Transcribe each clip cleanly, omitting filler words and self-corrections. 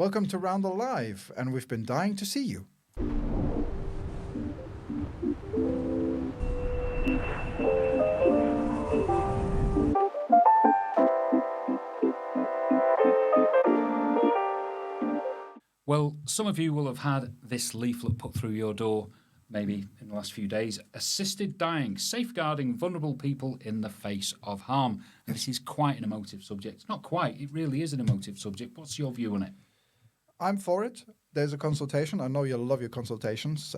Welcome to Roundel Live, and we've been dying to see you. Well, some of you will have had this leaflet put through your door, maybe in the last few days. Assisted dying, safeguarding vulnerable people in the face of harm. And this is quite an emotive subject. Not quite, it really is an emotive subject. What's your view on it? I'm for it. There's a consultation. I know you'll love your consultations.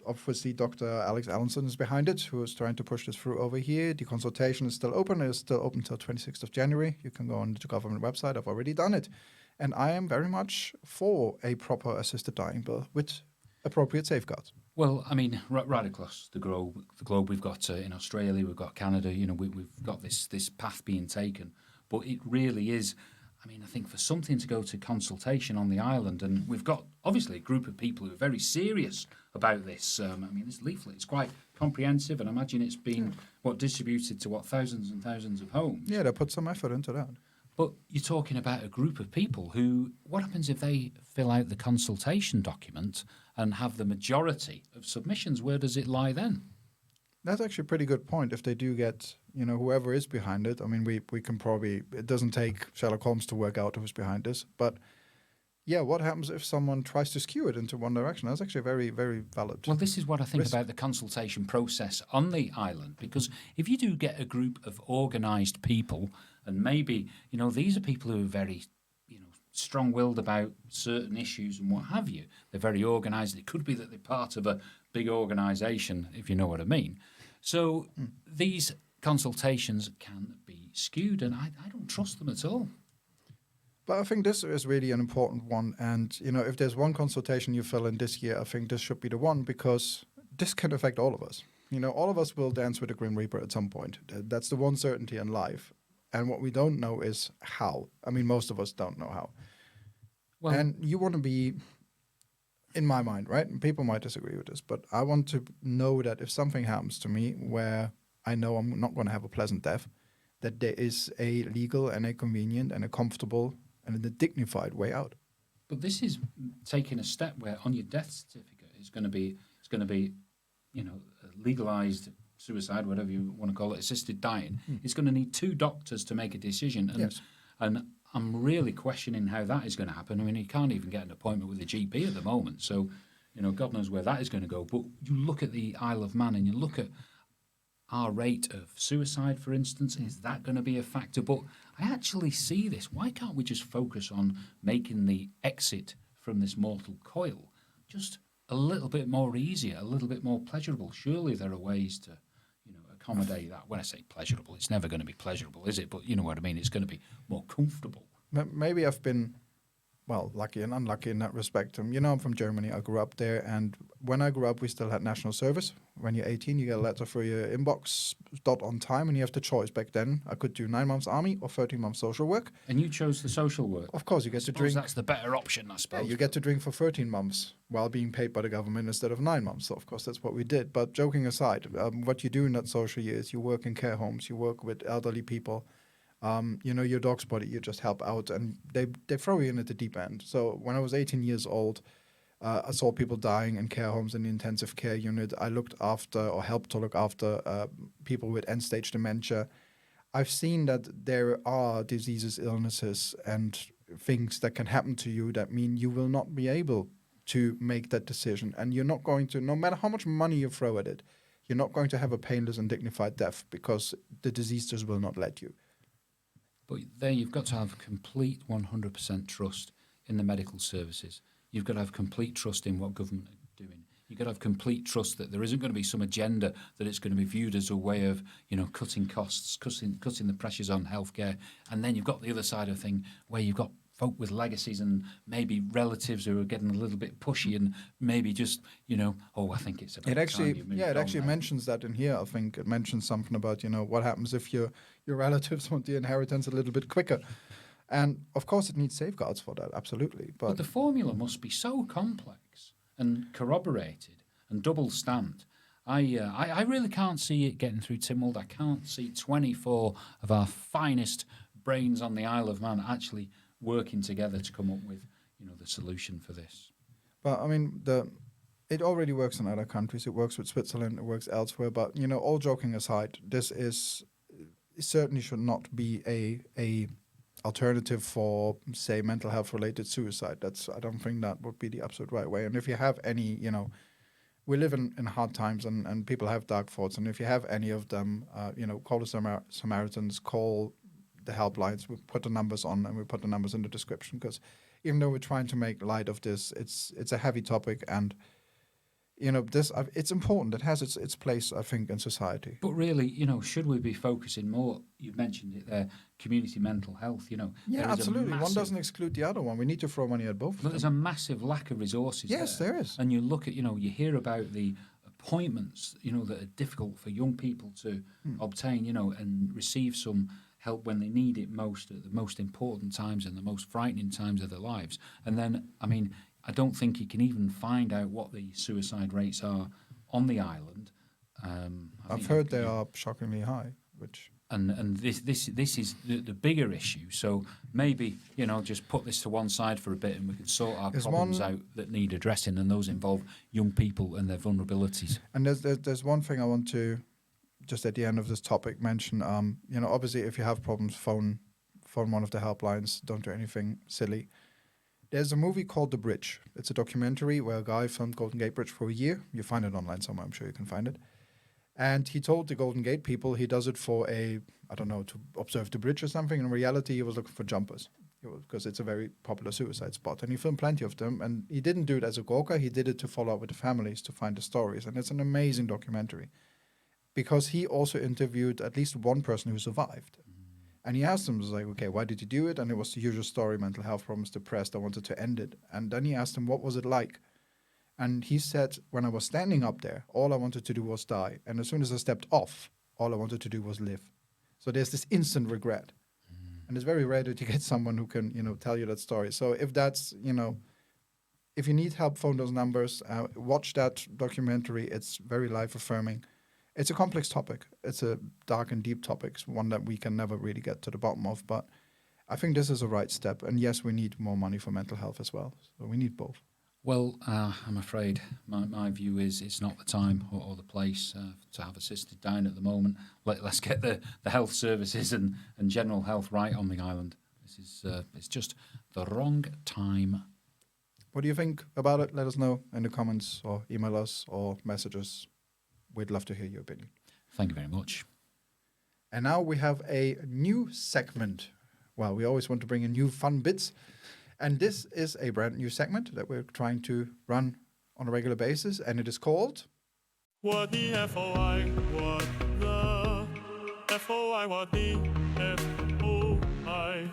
Obviously, Dr. Alex Allenson is behind it, who is trying to push this through over here. The consultation is still open. It's still open until 26th of January. You can go on the government website. I've already done it. And I am very much for a proper assisted dying bill with appropriate safeguards. Well, I mean, right across the globe we've got in Australia, we've got Canada, we've got this path being taken. But it really is, I think for something to go to consultation on the island, and we've got obviously a group of people who are very serious about this. This leaflet is quite comprehensive, and I imagine it's been, distributed to thousands and thousands of homes. Yeah, they put some effort into that. But you're talking about a group of people who, what happens if they fill out the consultation document and have the majority of submissions? Where does it lie then? That's actually a pretty good point. If they do get, whoever is behind it, we can probably, it doesn't take Sherlock Holmes to work out who's behind this. But yeah, what happens if someone tries to skew it into one direction? That's actually very, very valid. Well, this is what I think about the consultation process on the island, because if you do get a group of organised people, and maybe, these are people who are very, strong-willed about certain issues and what have you. They're very organised. It could be that they're part of a big organisation, if you know what I mean. So these consultations can be skewed, and I don't trust them at all. But I think this is really an important one. And, if there's one consultation you fill in this year, I think this should be the one, because this can affect all of us. All of us will dance with the Grim Reaper at some point. That's the one certainty in life. And what we don't know is how. Most of us don't know how. Well, and you want to be, in my mind, right? And people might disagree with this, but I want to know that if something happens to me where I know I'm not going to have a pleasant death, that there is a legal and a convenient and a comfortable and a dignified way out. But this is taking a step where on your death certificate it's going to be, legalized suicide, whatever you want to call it, assisted dying. It's going to need two doctors to make a decision. And, yes. And I'm really questioning how that is going to happen. You can't even get an appointment with a GP at the moment. So, God knows where that is going to go. But you look at the Isle of Man and you look at our rate of suicide, for instance, is that going to be a factor? But I actually see this. Why can't we just focus on making the exit from this mortal coil just a little bit more easier, a little bit more pleasurable? Surely there are ways to accommodate that. When I say pleasurable, it's never going to be pleasurable, is it? But you know what I mean. It's going to be more comfortable. Maybe I've been, lucky and unlucky in that respect. I'm from Germany. I grew up there, and when I grew up, we still had national service. When you're 18, you get a letter for your inbox, on time, and you have the choice. Back then, I could do 9 months army or 13 months social work. And you chose the social work. Of course, you get to drink. That's the better option, I suppose. Yeah, you get to drink for 13 months while being paid by the government instead of 9 months. So, of course, that's what we did. But joking aside, what you do in that social year is you work in care homes, you work with elderly people. Your dog's body, you just help out, and they throw you in at the deep end. So when I was 18 years old, I saw people dying in care homes in the intensive care unit. I looked after or helped to look after people with end-stage dementia. I've seen that there are diseases, illnesses, and things that can happen to you that mean you will not be able to make that decision. And you're not going to, no matter how much money you throw at it, you're not going to have a painless and dignified death because the disease just will not let you. But there you've got to have complete 100% trust in the medical services. You've got to have complete trust in what government are doing. You've got to have complete trust that there isn't going to be some agenda that it's going to be viewed as a way of, cutting costs, cutting the pressures on healthcare. And then you've got the other side of the thing where you've got folk with legacies and maybe relatives who are getting a little bit pushy and maybe just, I think it's about it actually, time you moved yeah, it on actually now. mentions that in here. I think it mentions something about, what happens if your relatives want the inheritance a little bit quicker. And of course it needs safeguards for that, absolutely. But the formula must be so complex and corroborated and double stamped. I really can't see it getting through Tynwald. I can't see 24 of our finest brains on the Isle of Man actually working together to come up with the solution for this. But I mean, it already works in other countries. It works with Switzerland. It works elsewhere. But all joking aside, this it certainly should not be a alternative for, say, mental health related suicide. I don't think that would be the absolute right way. And if you have any, we live in hard times, and people have dark thoughts. And if you have any of them, call the Samaritans, call the helplines. We put the numbers on, and we put the numbers in the description, because even though we're trying to make light of this, it's a heavy topic, and it's important. It has its place, I think, in society. But really, should we be focusing more? You mentioned it there, community mental health. Yeah, absolutely. One doesn't exclude the other one. We need to throw money at both. But there's a massive lack of resources. Yes, there is. And you look at, you hear about the appointments, that are difficult for young people to obtain, and receive some help when they need it most at the most important times and the most frightening times of their lives. And then, I don't think you can even find out what the suicide rates are on the island. I've heard they are shockingly high, which... And this is the bigger issue. So maybe, just put this to one side for a bit, and we can sort our problems out that need addressing, and those involve young people and their vulnerabilities. And there's one thing I want to, just at the end of this topic, mention. Obviously, if you have problems, phone one of the helplines. Don't do anything silly. There's a movie called The Bridge. It's a documentary where a guy filmed Golden Gate Bridge for a year. You find it online somewhere. I'm sure you can find it. And he told the Golden Gate people he does it for to observe the bridge or something. In reality, he was looking for jumpers, because it's a very popular suicide spot. And he filmed plenty of them. And he didn't do it as a gawker. He did it to follow up with the families, to find the stories. And it's an amazing documentary, because he also interviewed at least one person who survived. And he asked him, was like, okay, why did you do it? And it was the usual story: mental health problems, depressed, I wanted to end it. And then he asked him, what was it like? And he said, when I was standing up there, all I wanted to do was die. And as soon as I stepped off, all I wanted to do was live. So there's this instant regret. And it's very rare that you get someone who can, tell you that story. So if that's, if you need help, phone those numbers, watch that documentary. It's very life-affirming. It's a complex topic. It's a dark and deep topic, one that we can never really get to the bottom of. But I think this is a right step. And yes, we need more money for mental health as well. So we need both. Well, I'm afraid my view is it's not the time or the place to have assisted dying at the moment. Let's get the health services and general health right on the island. This is it's just the wrong time. What do you think about it? Let us know in the comments, or email us, or message us. We'd love to hear your opinion. Thank you very much. And now we have a new segment. Well, we always want to bring in new fun bits. And this is a brand new segment that we're trying to run on a regular basis. And it is called... What the FOI? What the FOI? What the FOI?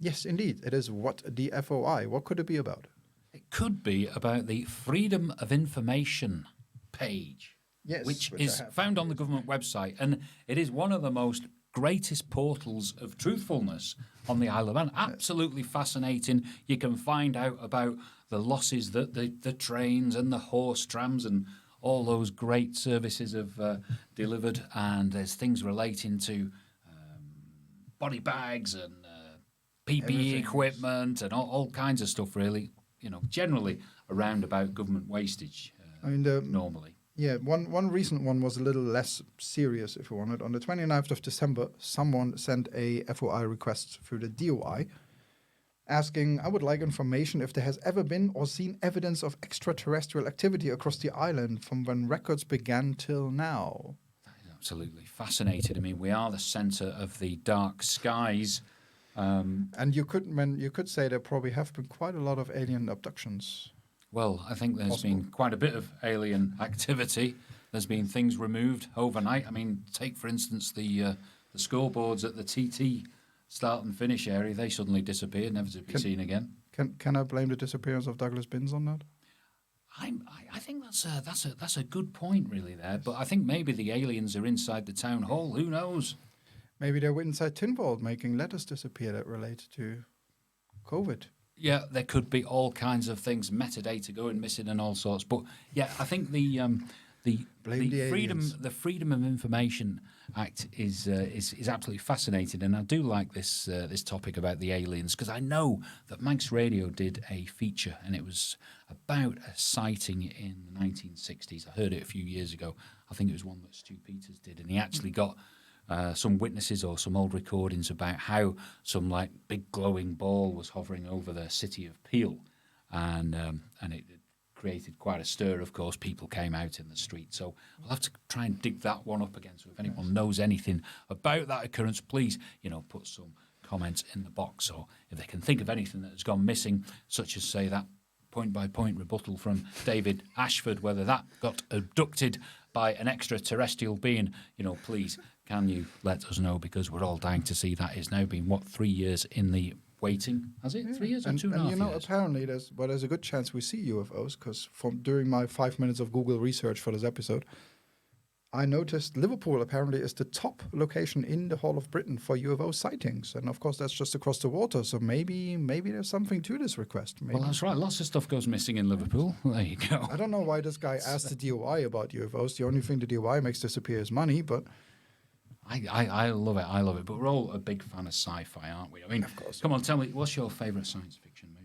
Yes, indeed. It is What the FOI. What could it be about? It could be about the Freedom of Information page, yes, which is found on the government website. And it is one of the most greatest portals of truthfulness on the Isle of Man. Absolutely fascinating. You can find out about the losses that the trains and the horse trams and all those great services have delivered. And there's things relating to body bags and PPE equipment and all kinds of stuff, really. Generally around about government wastage normally. Yeah, one recent one was a little less serious, if you want it. On the 29th of December, someone sent a FOI request through the DOI asking, I would like information if there has ever been or seen evidence of extraterrestrial activity across the island from when records began till now. That is absolutely fascinating. I mean, we are the centre of the dark skies. And you could say there probably have been quite a lot of alien abductions. Well, I think there's been quite a bit of alien activity. There's been things removed overnight. I mean, take, for instance, the scoreboards at the TT start and finish area. They suddenly disappeared, never to be seen again. Can I blame the disappearance of Douglas Binns on that? I think that's a good point, really, there. But I think maybe the aliens are inside the town hall. Who knows? Maybe they were inside tin vault making letters disappear that relate to COVID. Yeah, there could be all kinds of things, metadata going missing and all sorts. But yeah, I think the freedom of information act is absolutely fascinating, and I do like this topic about the aliens, because I know that Manx Radio did a feature, and it was about a sighting in the 1960s. I heard it a few years ago. I think it was one that Stu Peters did, and he actually got some witnesses or some old recordings about how some like big glowing ball was hovering over the city of Peel, and it created quite a stir. Of course, people came out in the street. So I'll have to try and dig that one up again. So if anyone knows anything about that occurrence, please, put some comments in the box, or if they can think of anything that has gone missing, such as say that point-by-point rebuttal from David Ashford, whether that got abducted by an extraterrestrial being, please, can you let us know, because we're all dying to see that. It's now been, 3 years in the waiting, has it? 3 years or 2.5 years? Apparently there's a good chance we see UFOs, because during my 5 minutes of Google research for this episode, I noticed Liverpool apparently is the top location in the whole of Britain for UFO sightings. And of course, that's just across the water. So maybe there's something to this request. Maybe. Well, that's right. Lots of stuff goes missing in Liverpool. There you go. I don't know why this guy asked the DOI about UFOs. The only thing the DOI makes disappear is money, but... I love it. I love it. But we're all a big fan of sci-fi, aren't we? I mean, of course. Come on, tell me, what's your favourite science fiction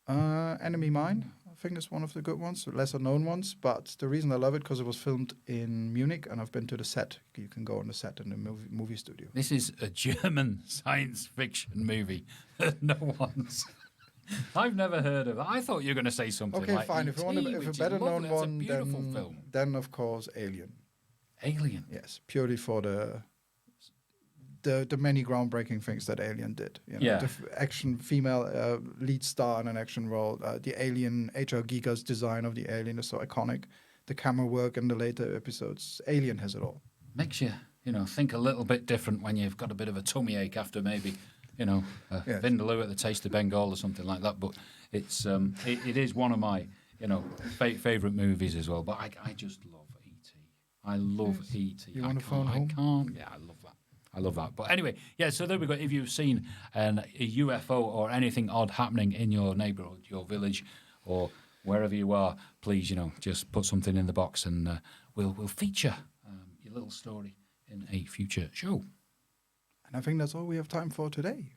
movie? Enemy Mine. I think it's one of the good ones, lesser known ones. But the reason I love it, because it was filmed in Munich, and I've been to the set. You can go on the set in the movie studio. This is a German science fiction movie. No one's... I've never heard of it. I thought you were going to say something like fine. E.T., If a better known one, film. then of course Alien. Alien? Yes, purely for the many groundbreaking things that Alien did. Yeah. The action female lead star in an action role. The Alien, H.R. Giger's design of the Alien is so iconic. The camera work in the later episodes. Alien has it all. Makes you, think a little bit different when you've got a bit of a tummy ache after maybe, Vindaloo at the Taste of Bengal or something like that. But it's it is one of my, favourite movies as well. But I just love E.T. I love E.T. You want to phone home? I can't. Yeah, I love that. I love that. But anyway, yeah, so there we go. If you've seen a UFO or anything odd happening in your neighbourhood, your village, or wherever you are, please, just put something in the box, and we'll feature your little story in a future show. And I think that's all we have time for today.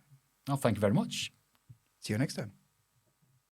Oh, thank you very much. See you next time.